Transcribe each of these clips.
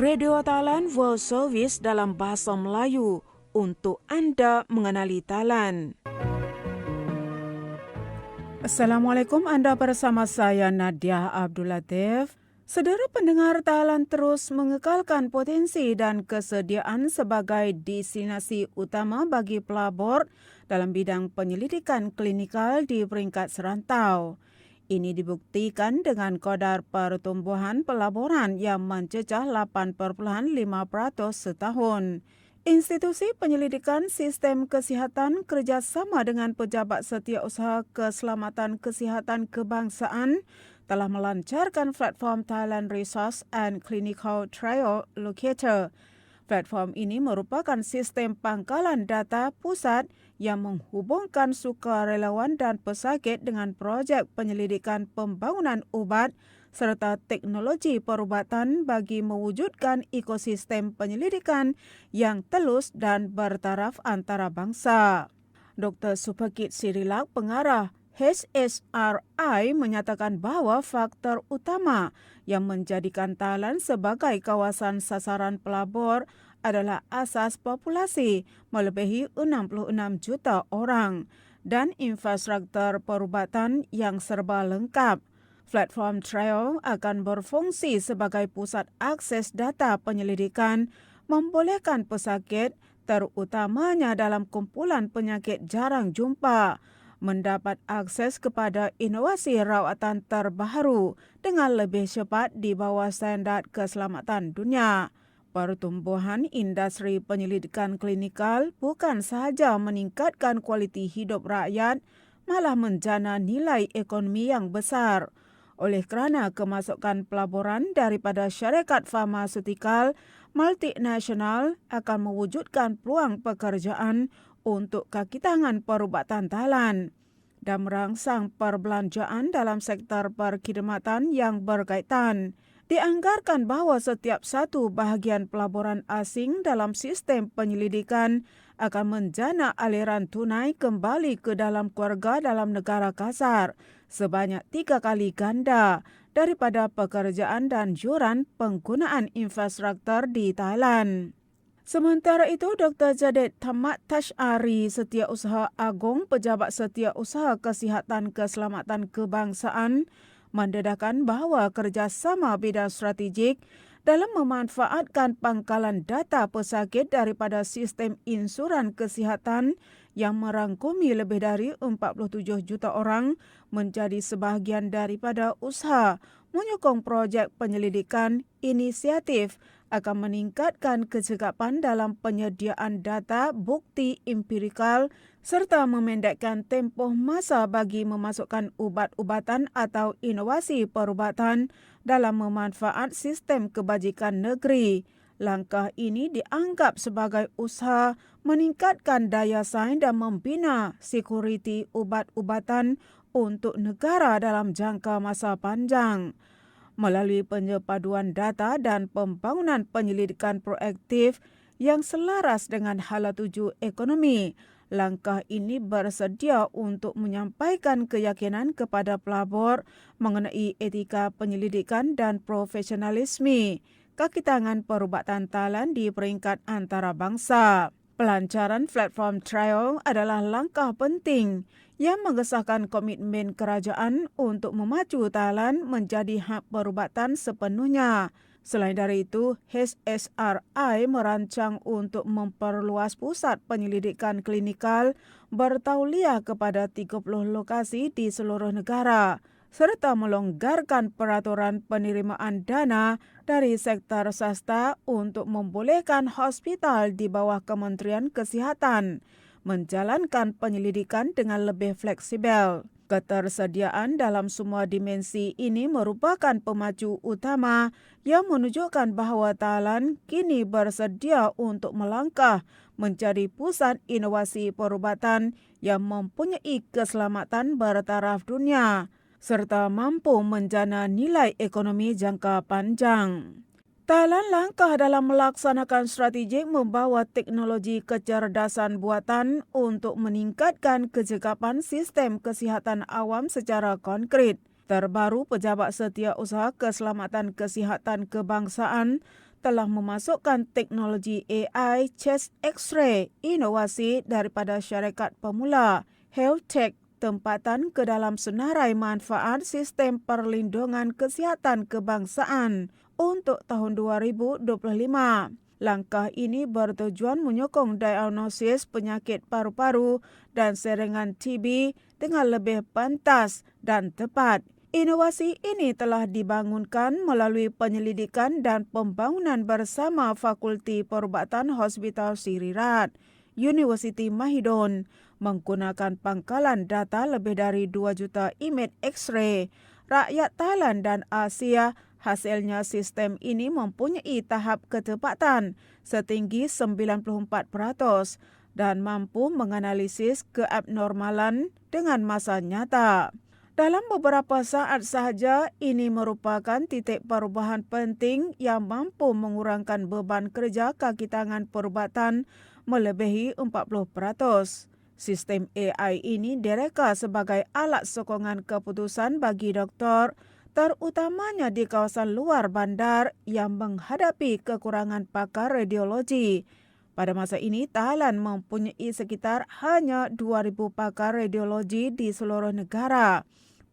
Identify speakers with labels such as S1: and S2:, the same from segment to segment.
S1: Radio Thailand World Service dalam bahasa Melayu untuk anda mengenali Thailand. Assalamualaikum, anda bersama saya Nadia Abdul Latif. Saudara pendengar, Thailand terus mengekalkan potensi dan kesediaan sebagai destinasi utama bagi pelabur dalam bidang penyelidikan klinikal di peringkat serantau. Ini dibuktikan dengan kadar pertumbuhan pelaburan yang mencecah 8.5% setahun. Institusi penyelidikan sistem kesihatan kerjasama dengan pejabat setiausaha keselamatan kesihatan kebangsaan telah melancarkan platform Thailand Resource and Clinical Trial Locator. Platform ini merupakan sistem pangkalan data pusat yang menghubungkan sukarelawan dan pesakit dengan projek penyelidikan pembangunan ubat serta teknologi perubatan bagi mewujudkan ekosistem penyelidikan yang telus dan bertaraf antarabangsa. Dr. Supakit Sirilak, pengarah HSRI, menyatakan bahawa faktor utama yang menjadikan Thailand sebagai kawasan sasaran pelabur adalah asas populasi melebihi 66 juta orang dan infrastruktur perubatan yang serba lengkap. Platform trial akan berfungsi sebagai pusat akses data penyelidikan, membolehkan pesakit, terutamanya dalam kumpulan penyakit jarang jumpa, mendapat akses kepada inovasi rawatan terbaru dengan lebih cepat di bawah standard keselamatan dunia. Pertumbuhan industri penyelidikan klinikal bukan sahaja meningkatkan kualiti hidup rakyat, malah menjana nilai ekonomi yang besar. Oleh kerana kemasukan pelaburan daripada syarikat farmasutikal multinasional akan mewujudkan peluang pekerjaan untuk kaki tangan perubatan Thailand dan merangsang perbelanjaan dalam sektor perkhidmatan yang berkaitan. Dianggarkan bahawa setiap satu bahagian pelaburan asing dalam sistem penyelidikan akan menjana aliran tunai kembali ke dalam keluarga dalam negara kasar sebanyak 3 kali ganda daripada pekerjaan dan yuran penggunaan infrastruktur di Thailand. Sementara itu, Dr. Jadid Thammat Tashari, Setiausaha Agung Pejabat Setiausaha Kesihatan Keselamatan Kebangsaan, mendedahkan bahawa kerjasama bidang strategik dalam memanfaatkan pangkalan data pesakit daripada sistem insuran kesihatan yang merangkumi lebih dari 47 juta orang menjadi sebahagian daripada usaha menyokong projek penyelidikan inisiatif akan meningkatkan kecekapan dalam penyediaan data bukti empirikal serta memendekkan tempoh masa bagi memasukkan ubat-ubatan atau inovasi perubatan dalam memanfaat sistem kebajikan negeri. Langkah ini dianggap sebagai usaha meningkatkan daya saing dan membina sekuriti ubat-ubatan untuk negara dalam jangka masa panjang. Melalui penyepaduan data dan pembangunan penyelidikan proaktif yang selaras dengan hala tuju ekonomi, langkah ini bersedia untuk menyampaikan keyakinan kepada pelabur mengenai etika penyelidikan dan profesionalisme kaki tangan perubatan Thailand di peringkat antarabangsa. Pelancaran platform trial adalah langkah penting yang mengesahkan komitmen kerajaan untuk memacu Thailand menjadi hub perubatan sepenuhnya. Selain dari itu, HSRI merancang untuk memperluas pusat penyelidikan klinikal bertauliah kepada 30 lokasi di seluruh negara, serta melonggarkan peraturan penerimaan dana dari sektor swasta untuk membolehkan hospital di bawah Kementerian Kesihatan menjalankan penyelidikan dengan lebih fleksibel. Ketersediaan dalam semua dimensi ini merupakan pemacu utama yang menunjukkan bahawa Thailand kini bersedia untuk melangkah menjadi pusat inovasi perubatan yang mempunyai keselamatan bertaraf dunia serta mampu menjana nilai ekonomi jangka panjang. Thailand langkah dalam melaksanakan strategi membawa teknologi kecerdasan buatan untuk meningkatkan kecekapan sistem kesihatan awam secara konkret. Terbaru, Pejabat Setiausaha Keselamatan Kesihatan Kebangsaan telah memasukkan teknologi AI chest X-ray inovasi daripada syarikat pemula Health Tech tempatan ke dalam senarai manfaat sistem perlindungan kesihatan kebangsaan untuk tahun 2025. Langkah ini bertujuan menyokong diagnosis penyakit paru-paru dan serangan TB dengan lebih pantas dan tepat. Inovasi ini telah dibangunkan melalui penyelidikan dan pembangunan bersama Fakulti Perubatan Hospital Sirirat, Universiti Mahidol, menggunakan pangkalan data lebih dari 2 juta imej X-ray rakyat Thailand dan Asia. Hasilnya sistem ini mempunyai tahap ketepatan setinggi 94% dan mampu menganalisis keabnormalan dengan masa nyata. Dalam beberapa saat sahaja, ini merupakan titik perubahan penting yang mampu mengurangkan beban kerja kaki tangan perubatan melebihi 40%. Sistem AI ini direka sebagai alat sokongan keputusan bagi doktor, terutamanya di kawasan luar bandar yang menghadapi kekurangan pakar radiologi. Pada masa ini, Thailand mempunyai sekitar hanya 2,000 pakar radiologi di seluruh negara.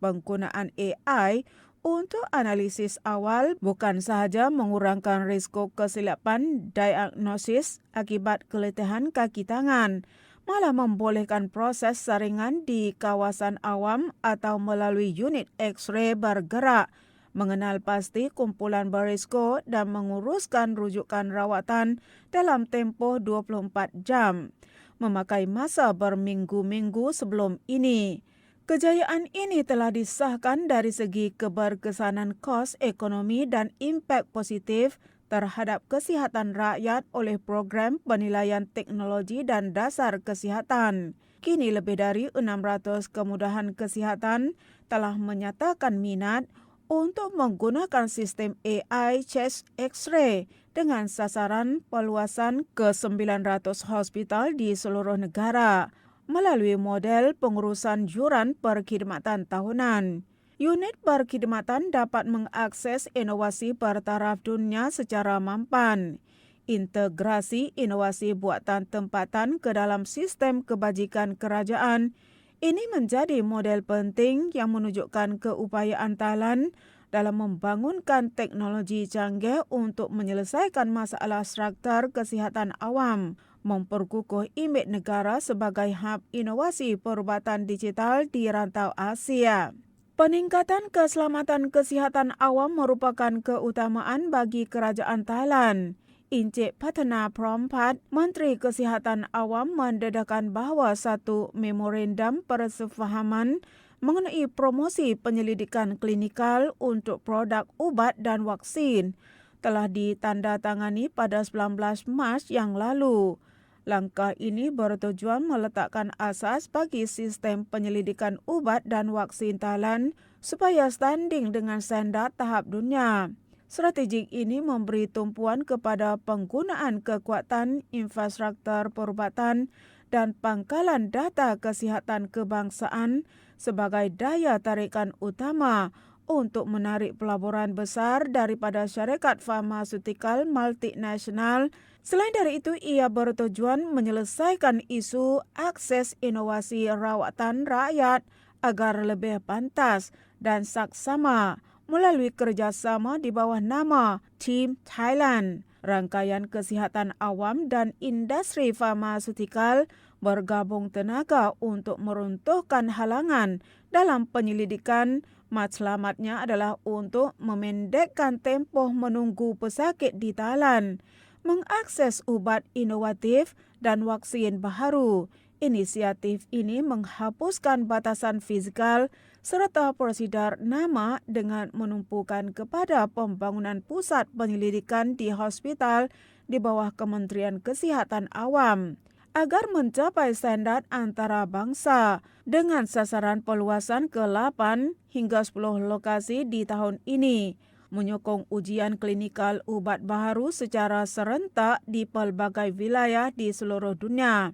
S1: Penggunaan AI untuk analisis awal bukan sahaja mengurangkan risiko kesilapan diagnosis akibat keletihan kaki tangan, malah membolehkan proses saringan di kawasan awam atau melalui unit X-ray bergerak, mengenal pasti kumpulan berisiko dan menguruskan rujukan rawatan dalam tempoh 24 jam, memakai masa berminggu-minggu sebelum ini. Kejayaan ini telah disahkan dari segi keberkesanan kos ekonomi dan impak positif terhadap kesihatan rakyat oleh program penilaian teknologi dan dasar kesihatan. Kini lebih dari 600 kemudahan kesihatan telah menyatakan minat untuk menggunakan sistem AI chest X-ray dengan sasaran peluasan ke 900 hospital di seluruh negara melalui model pengurusan yuran perkhidmatan tahunan. Unit perkhidmatan dapat mengakses inovasi bertaraf dunia secara mampan. Integrasi inovasi buatan tempatan ke dalam sistem kebajikan kerajaan ini menjadi model penting yang menunjukkan keupayaan Thailand dalam membangunkan teknologi canggih untuk menyelesaikan masalah struktur kesihatan awam, memperkukuh imej negara sebagai hub inovasi perubatan digital di rantau Asia. Peningkatan keselamatan kesihatan awam merupakan keutamaan bagi kerajaan Thailand. Encik Pathana Prompat, Menteri Kesihatan Awam, mendedahkan bahawa satu memorandum persefahaman mengenai promosi penyelidikan klinikal untuk produk ubat dan vaksin telah ditandatangani pada 19 Mac yang lalu. Langkah ini bertujuan meletakkan asas bagi sistem penyelidikan ubat dan vaksin Thailand supaya standing dengan standar tahap dunia. Strategik ini memberi tumpuan kepada penggunaan kekuatan infrastruktur perubatan dan pangkalan data kesihatan kebangsaan sebagai daya tarikan utama untuk menarik pelaburan besar daripada syarikat farmasutikal multinasional. Selain dari itu, ia bertujuan menyelesaikan isu akses inovasi rawatan rakyat agar lebih pantas dan saksama melalui kerjasama di bawah nama Team Thailand. Rangkaian kesihatan awam dan industri farmasutikal bergabung tenaga untuk meruntuhkan halangan dalam penyelidikan. Matlamatnya adalah untuk memendekkan tempoh menunggu pesakit di Thailand, mengakses ubat inovatif dan vaksin baharu. Inisiatif ini menghapuskan batasan fizikal serta prosedur nama dengan menumpukan kepada pembangunan pusat penyelidikan di hospital di bawah Kementerian Kesihatan Awam agar mencapai standar antarabangsa dengan sasaran peluasan ke 8 hingga 10 lokasi di tahun ini, menyokong ujian klinikal ubat baharu secara serentak di pelbagai wilayah di seluruh dunia.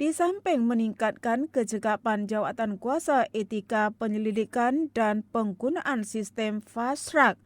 S1: Di samping meningkatkan kecekapan jawatan kuasa etika penyelidikan dan penggunaan sistem fast track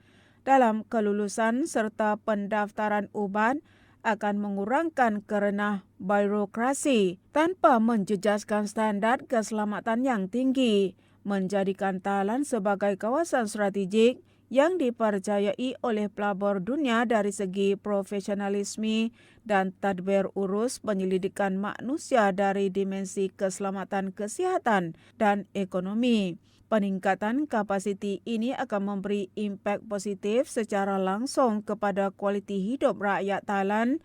S1: dalam kelulusan serta pendaftaran ubat akan mengurangkan kerana birokrasi tanpa menjejaskan standard keselamatan yang tinggi, menjadikan Thailand sebagai kawasan strategik yang dipercayai oleh pelabur dunia dari segi profesionalisme dan tadbir urus penyelidikan manusia dari dimensi keselamatan kesihatan dan ekonomi. Peningkatan kapasiti ini akan memberi impak positif secara langsung kepada kualiti hidup rakyat Thailand,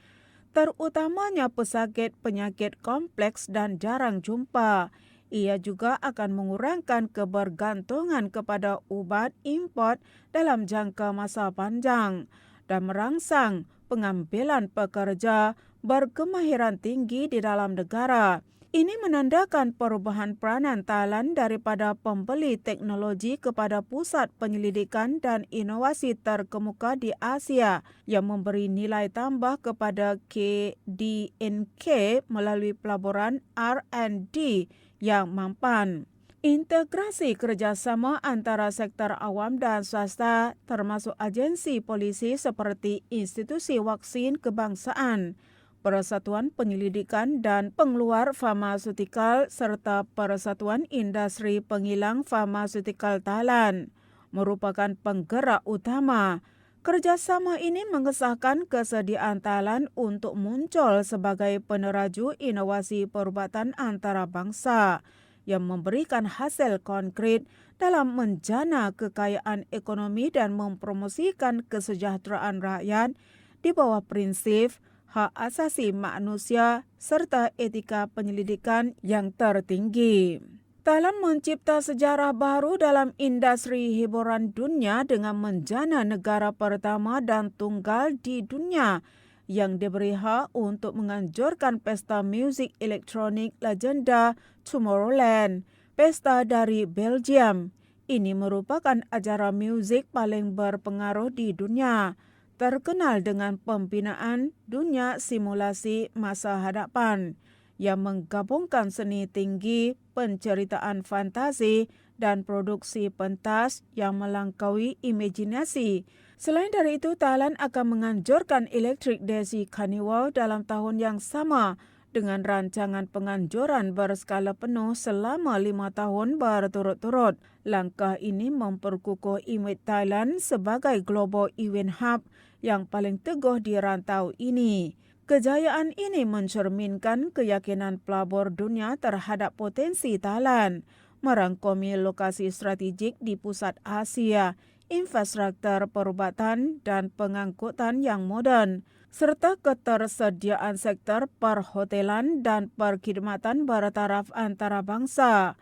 S1: terutamanya pesakit penyakit kompleks dan jarang jumpa. Ia juga akan mengurangkan kebergantungan kepada ubat import dalam jangka masa panjang dan merangsang pengambilan pekerja berkemahiran tinggi di dalam negara. Ini menandakan perubahan peranan Thailand daripada pembeli teknologi kepada pusat penyelidikan dan inovasi terkemuka di Asia yang memberi nilai tambah kepada KDNK melalui pelaburan R&D yang mampan. Integrasi kerjasama antara sektor awam dan swasta termasuk agensi polisi seperti Institusi Vaksin Kebangsaan, Persatuan Penyelidikan dan Pengeluar Farmasutikal serta Persatuan Industri Pengilang Farmasutikal Thailand merupakan penggerak utama. Kerjasama ini mengesahkan kesediaan Thailand untuk muncul sebagai peneraju inovasi perubatan antarabangsa yang memberikan hasil konkret dalam menjana kekayaan ekonomi dan mempromosikan kesejahteraan rakyat di bawah prinsip hak asasi manusia serta etika penyelidikan yang tertinggi. Thailand mencipta sejarah baru dalam industri hiburan dunia dengan menjana negara pertama dan tunggal di dunia yang diberi hak untuk menganjurkan pesta muzik elektronik legenda Tomorrowland, pesta dari Belgium. Ini merupakan acara muzik paling berpengaruh di dunia, terkenal dengan pembinaan dunia simulasi masa hadapan yang menggabungkan seni tinggi, penceritaan fantasi dan produksi pentas yang melampaui imajinasi. Selain dari itu, Thailand akan menganjurkan Electric Daisy Carnival dalam tahun yang sama dengan rancangan penganjuran berskala penuh selama 5 tahun berturut-turut. Langkah ini memperkukuh imej Thailand sebagai global event hub yang paling teguh di rantau ini. Kejayaan ini mencerminkan keyakinan pelabur dunia terhadap potensi Thailand, merangkumi lokasi strategik di pusat Asia, infrastruktur perubatan dan pengangkutan yang moden, serta ketersediaan sektor perhotelan dan perkhidmatan bertaraf antarabangsa.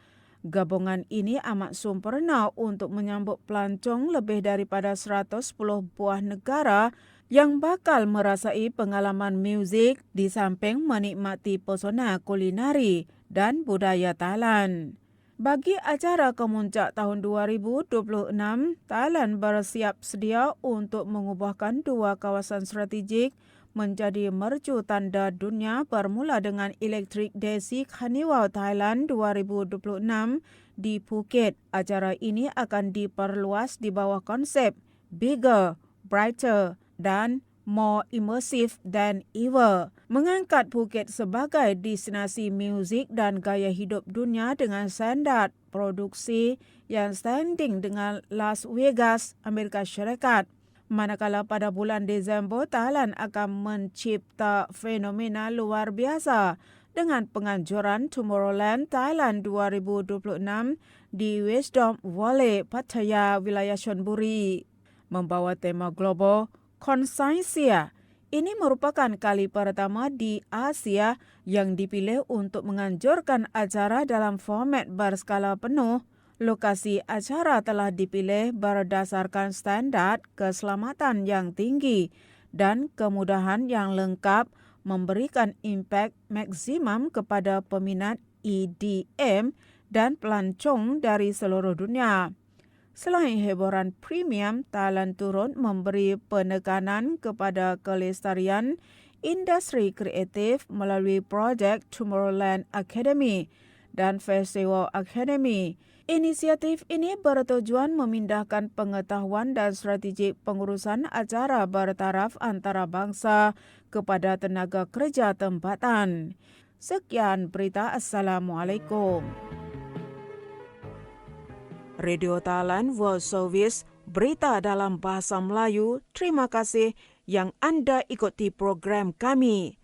S1: Gabungan ini amat sempurna untuk menyambut pelancong lebih daripada 110 buah negara yang bakal merasai pengalaman muzik di samping menikmati pesona kulinari dan budaya Thailand. Bagi acara kemuncak tahun 2026, Thailand bersiap sedia untuk mengubahkan 2 kawasan strategik menjadi mercu tanda dunia bermula dengan Electric Daisy Carnival Thailand 2026 di Phuket. Acara ini akan diperluas di bawah konsep Bigger, Brighter dan More Immersive Than Ever, mengangkat Phuket sebagai destinasi muzik dan gaya hidup dunia dengan standard produksi yang standing dengan Las Vegas, Amerika Syarikat. Manakala pada bulan Disember, Thailand akan mencipta fenomena luar biasa dengan penganjuran Tomorrowland Thailand 2026 di Wisdom Valley, Pattaya, wilayah Chonburi. Membawa tema global Conscientia. Ini merupakan kali pertama di Asia yang dipilih untuk menganjurkan acara dalam format berskala penuh. Lokasi acara telah dipilih berdasarkan standard keselamatan yang tinggi dan kemudahan yang lengkap, memberikan impak maksimum kepada peminat EDM dan pelancong dari seluruh dunia. Selain hiburan premium, Thailand turut memberi penekanan kepada kelestarian industri kreatif melalui projek Tomorrowland Academy dan Festival Academy Inisiatif ini bertujuan memindahkan pengetahuan dan strategi pengurusan acara bertaraf antara bangsa kepada tenaga kerja tempatan. Sekian berita. Assalamualaikum. Radio Thailand World Service, berita dalam bahasa Melayu. Terima kasih yang anda ikuti program kami.